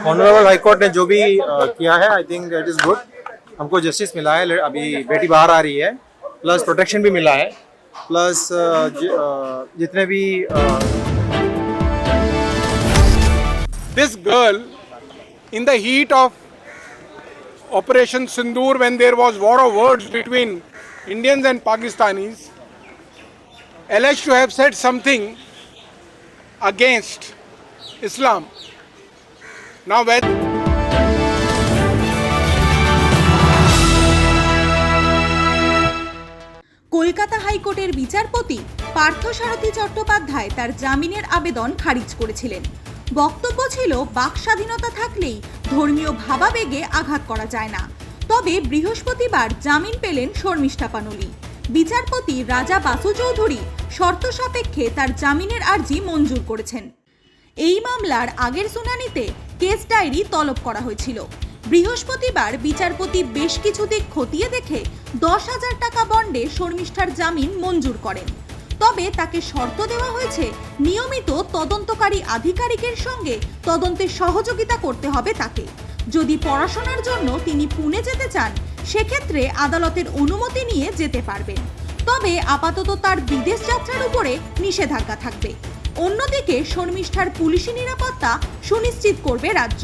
Honourable high court ने जो भी किया है, I think it is good. हमको जस्टिस मिला है, अभी बेटी बाहर आ रही है, प्लस प्रोटेक्शन भी मिला है, प्लस जितने भी This girl, in the heat of Operation Sindoor, when there was war of words between Indians and Pakistanis, alleged to have said something against Islam. Now, whether Kolkata হাইকোর্টের বিচারপতি পার্থসারথী চট্টোপাধ্যায় তার জামিনের আবেদন খারিজ করেছিলেন। বক্তব্য ছিল, বাক স্বাধীনতা থাকলেই ধর্মীয় ভাবাবেগে আঘাত করা যায় না। তবে বৃহস্পতিবার জামিন পেলেন শর্মিষ্ঠা পানোলি। বিচারপতি রাজা বাসু চৌধুরী শর্ত সাপেক্ষে তার জামিনের আর্জি মঞ্জুর করেছেন। এই মামলার আগের শুনানিতে কেস ডায়েরি তলব করা হয়েছিল। বৃহস্পতিবার বিচারপতি বেশ কিছু দিক খতিয়ে দেখে 10,000 টাকা বন্ডে শর্মিষ্ঠার জামিন মঞ্জুর করেন। তবে তাকে শর্ত দেওয়া হয়েছে, নিয়মিত তদন্তকারী আধিকারিকের সঙ্গে তদন্তে সহযোগিতা করতে হবে তাকে। যদি পড়াশোনার জন্য তিনি পুনে যেতে চান, সেক্ষেত্রে আদালতের অনুমতি নিয়ে যেতে পারবেন। তবে আপাতত তার বিদেশ যাত্রার উপরে নিষেধাজ্ঞা থাকবে। অন্যদিকে শর্মিষ্ঠার পুলিশি নিরাপত্তা সুনিশ্চিত করবে রাজ্য।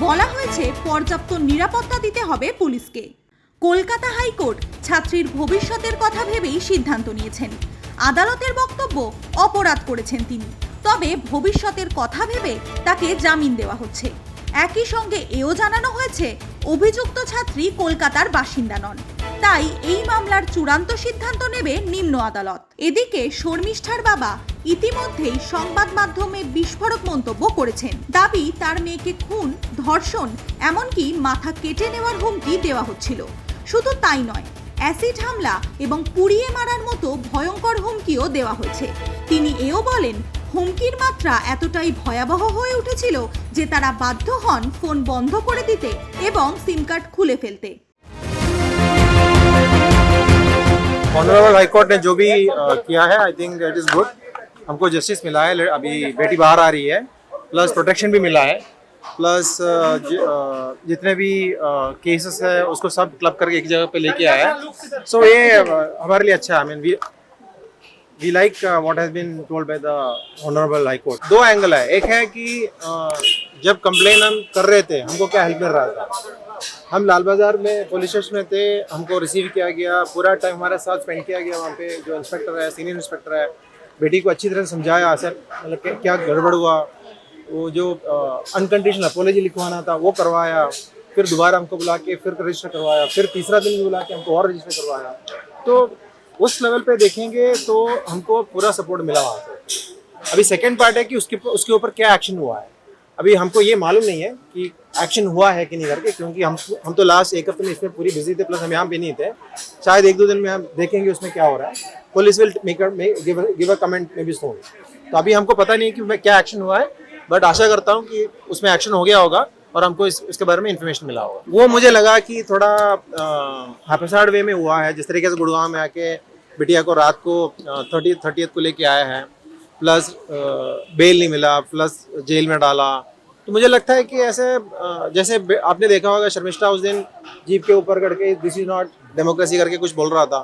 বলা হয়েছে, পর্যাপ্ত নিরাপত্তা দিতে হবে পুলিশকে। কলকাতা হাইকোর্ট ছাত্রীর ভবিষ্যতের কথা ভেবেই সিদ্ধান্ত নিয়েছেন। আদালতের বক্তব্য, অপরাধ করেছেন তিনি, তবে ভবিষ্যতের কথা ভেবে তাকে জামিন দেওয়া হচ্ছে। একই সঙ্গে এও জানানো হয়েছে, অভিযুক্ত ছাত্রী কলকাতার বাসিন্দা নন, তাই এই মামলার চূড়ান্ত সিদ্ধান্ত নেবে নিম্ন আদালত। এদিকে শর্মিষ্ঠার বাবা ইতিমধ্যেই সংবাদ মাধ্যমে বিস্ফোরক মন্তব্য করেছেন। দাবি, তার মেয়েকে খুন, ধর্ষণ, এমনকি মাথা কেটে নেওয়ার হুমকি দেওয়া হচ্ছিল। শুধু তাই নয়, অ্যাসিড হামলা এবং পুড়িয়ে মারার মতো ভয়ঙ্কর হুমকিও দেওয়া হয়েছে। তিনি এও বলেন, হুমকির মাত্রা এতটাই ভয়াবহ হয়ে উঠেছিল যে তারা বাধ্য হন ফোন বন্ধ করে দিতে এবং সিম কার্ড খুলে ফেলতে। ऑनरेबल हाई कोर्ट ने जो भी किया है, I think it is good. हमको जस्टिस मिला है, अभी बेटी बाहर आ रही है, प्लस प्रोटेक्शन भी मिला है, प्लस जितने भी केसेस है उसको सब क्लब करके एक जगह पे लेके आया है। सो ये हमारे लिए अच्छा है। I mean we like what has been told by the honourable high court. दो एंगल है, एक है कि जब कंप्लेन हम कर रहे थे, हमको क्या हेल्प मिल रहा था। हम लाल बाजार में पुलिस स्टेशन में थे, हमको रिसीव किया गया, पूरा टाइम हमारे साथ स्पेंड किया गया। वहाँ पे जो इंस्पेक्टर है, सीनियर इंस्पेक्टर है, बेटी को अच्छी तरह समझाया सर, मतलब क्या गड़बड़ हुआ, वो जो अनकंडीशनल अपॉलॉजी लिखवाना था वो करवाया, फिर दोबारा हमको बुला के फिर रजिस्टर करवाया, फिर तीसरा दिन भी बुला के हमको और रजिस्टर करवाया। तो उस लेवल पे देखेंगे तो हमको पूरा सपोर्ट मिला वहाँ से। अभी सेकेंड पार्ट है कि उसके ऊपर क्या एक्शन हुआ है। अभी हमको ये मालूम नहीं है कि एक्शन हुआ है कि नहीं करके, क्योंकि हम तो लास्ट एक हफ्ते में इसमें पूरी बिजी थे, प्लस हम यहाँ पे नहीं थे। शायद 1-2 दिन में हम देखेंगे उसमें क्या हो रहा है। Police will give a comment may be सून। तो अभी हमको पता नहीं है कि क्या एक्शन हुआ है, बट आशा करता हूँ कि उसमें एक्शन हो गया होगा और हमको इसके बारे में इन्फॉर्मेशन मिला होगा। वो मुझे लगा कि थोड़ा हाफसाड वे में हुआ है। जिस तरीके से गुड़गांव में आके बिटिया को रात को 30th को लेके आया है, प्लस बेल नहीं मिला, प्लस जेल में डाला। तो मुझे लगता है कि ऐसे जैसे आपने देखा होगा शर्मिष्ठा उस दिन जीप के ऊपर करके दिस इज नॉट डेमोक्रेसी करके कुछ बोल रहा था।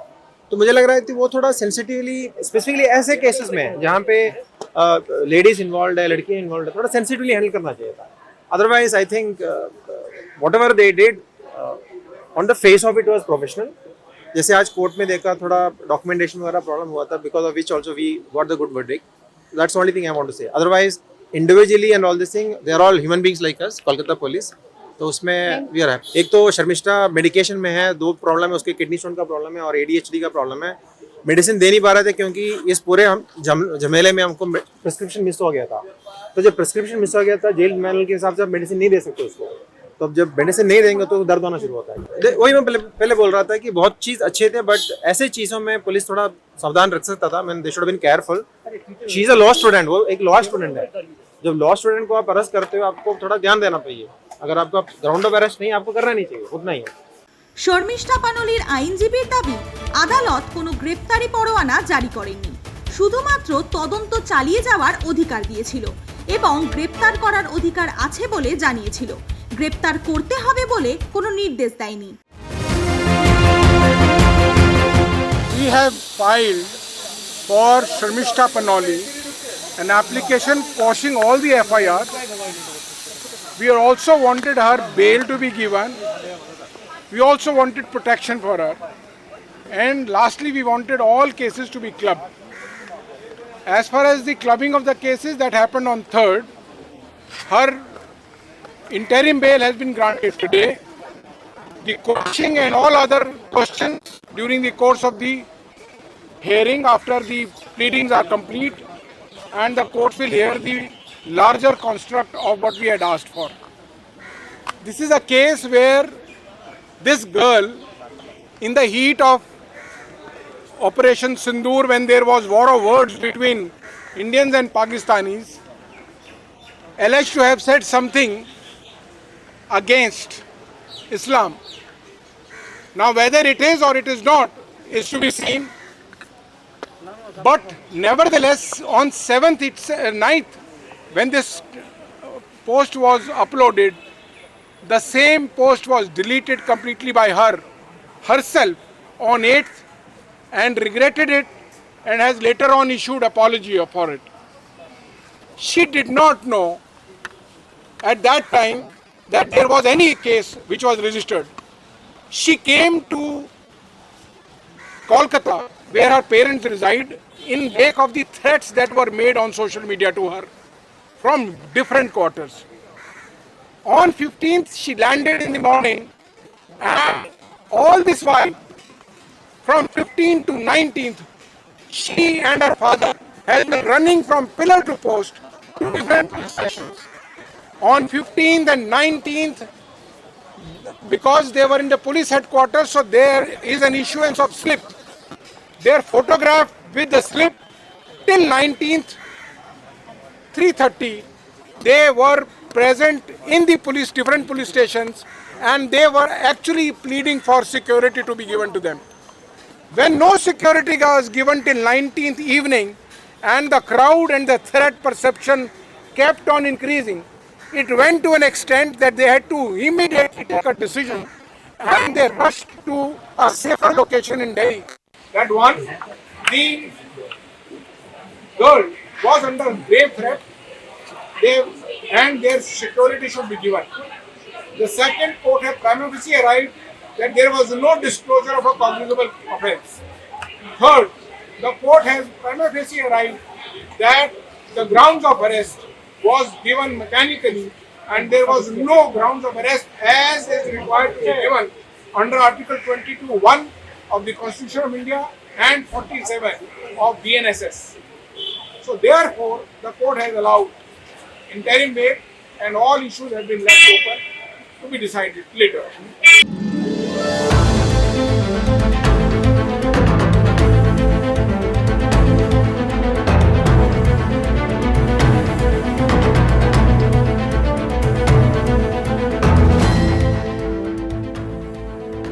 तो मुझे लग रहा है कि वो थोड़ा सेंसिटिवली, स्पेसिफिकली ऐसे केसेस में जहाँ पे लेडीज इन्वॉल्व है, लड़कियाँ इन्वॉल्व है, थोड़ा सेंसिटिवली हैंडल करना चाहिए था। Otherwise I think what ever they did on the face of it was professional. जैसे आज कोर्ट में देखा, थोड़ा डॉक्यूमेंटेशन वगैरह प्रॉब्लम हुआ था, because of which also we got the good verdict. That's only thing I want to say. Otherwise individually and all this thing, they are all human beings like us, Kolkata police. तो उसमें we are happy. एक तो Sharmishtha medication में है, 2 problem है, उसके kidney stone का problem है और ADHD का प्रॉब्लम है। मेडिसिन दे नहीं पा रहे थे क्योंकि इस पूरे हम झमेले में हमको प्रिस्क्रिप्शन मिस हो गया था। तो जब प्रिस्क्रिप्शन मिस हो गया था, जेल मैनुअल के हिसाब से आप मेडिसिन नहीं दे सकते उसको। तो अब जब मेडिसिन नहीं देंगे तो दर्द होना शुरू होता है। वही मैं पहले बोल रहा था कि बहुत चीज़ अच्छे थे, बट ऐसे चीज़ों में पुलिस थोड़ा सावधान रख सकता था। मैंने they should have been careful. She is a law student, वो एक लॉ स्टूडेंट है। जब लॉ स्टूडेंट को आप अरेस्ट करते हो, आपको थोड़ा ध्यान देना चाहिए। अगर आपका ग्राउंड ऑफ अरेस्ट नहीं, आपको करना नहीं चाहिए, उतना ही है। শর্মিষ্ঠা পানোলির আইনজীবীর দাবি, আদালত কোনো গ্রেপ্তারি পরোয়ানা জারি করেননি, শুধুমাত্র তদন্ত চালিয়ে যাওয়ার অধিকার দিয়েছিল। এবং গ্রেপ্তার করার অধিকার আছে বলে জানিয়েছিল। গ্রেপ্তার করতে হবে বলে কোনো নির্দেশ দেয়নি। We have filed for Sharmishta Panoli an application quashing all the FIRs. We also wanted her bail to be given. We also wanted protection for her. And lastly, we wanted all cases to be clubbed. As far as the clubbing of the cases that happened on 3rd, her interim bail has been granted today. The quashing and all other questions during the course of the hearing after the pleadings are complete, and the court will hear the larger construct of what we had asked for. This is a case where this girl, in the heat of Operation Sindoor, when there was war of words between Indians and Pakistanis, alleged to have said something against Islam. Now whether it is or it is not is to be seen. But nevertheless, on 9th, when this post was uploaded, the same post was deleted completely by her herself on 8th and regretted it and has later on issued apology for it. She did not know at that time that there was any case which was registered. She came to Kolkata, where her parents reside, in wake of the threats that were made on social media to her from different quarters. On 15th, she landed in the morning, and all this while, from 15th to 19th, she and her father has been running from pillar to post to different police stations. On 15th and 19th, because they were in the police headquarters, so there is an issuance of slip. They are photographed with the slip till 19th, 3:30. They were present in the different police stations, and they were actually pleading for security to be given to them. When no security was given till 19th evening, and the crowd and the threat perception kept on increasing, it went to an extent that they had to immediately take a decision, and they rushed to a safer location in Delhi. That one, the girl was under grave threat, and their security should be given. The second, court had prima facie arrived that there was no disclosure of a cognizable offence. Third, the court has prima facie arrived that the grounds of arrest was given mechanically, and there was no grounds of arrest as is required to be given under Article 22(1) of the Constitution of India and 47 of BNSS. So therefore, the court has allowed interim bail, and all issues have been left open to be decided later.